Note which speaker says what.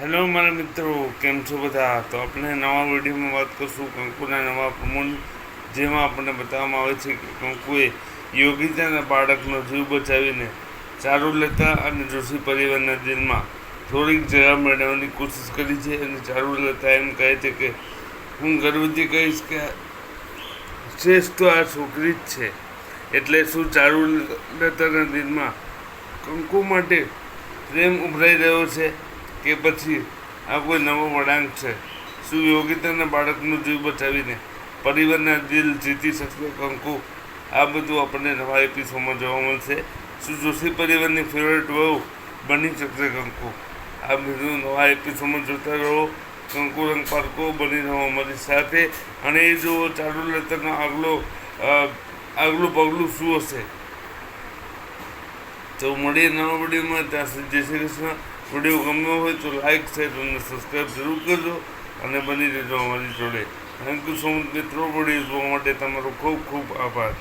Speaker 1: Hello મારા મિત્રો, કેમ છો બધા? તો આપણે નવા વિડીયોમાં વાત કરશું કંકુના નવા પ્રમોણ, જેમાં આપણને બતાવવામાં આવે છે કે કંકુએ યોગિતાના બાળકનો જીવ બચાવીને ચારુ લતા અને જોશી પરિવારના દિલમાં થોડીક જગા મેળવવાની કોશિશ કરી છે. અને ચારુ લતા એમ કહે છે કે હું ગર્વથી કહીશ કે શ્રેષ્ઠ તો આ છોકરી જ છે. એટલે શું ચારુ લતાના દિલમાં કંકુ માટે પ્રેમ ઉભરાઈ રહ્યો છે કે પછી આ કોઈ નવો વળાંક છે? શું યોગિતાના બાળકનું જીવ બચાવીને પરિવારના દિલ જીતી શકશે કંકુ? આ બધું આપણને નવા એપિસોડમાં જોવા મળશે. શું જોશી પરિવારની ફેવરેટ વહુ બની શકશે કંકુ? આ બધું નવા એપિસોડમાં જોતા રહો. કંકુ રંગ પારકો બની રહો અમારી સાથે, અને એ જો ચારુ લતાનો આગલું પગલું શું હશે. તો મળીએ નવા વિડીયોમાં. ત્યાં સુધી જય શ્રી કૃષ્ણ. વિડીયો ગમ્યો હોય તો લાઈક, શેર અને સબસ્ક્રાઈબ જરૂર કરજો, અને બની રહેજો અમારી જોડે. થેન્ક યુ સો મચ મિત્રો. વિડીયો જોવા માટે તમારો ખૂબ ખૂબ આભાર.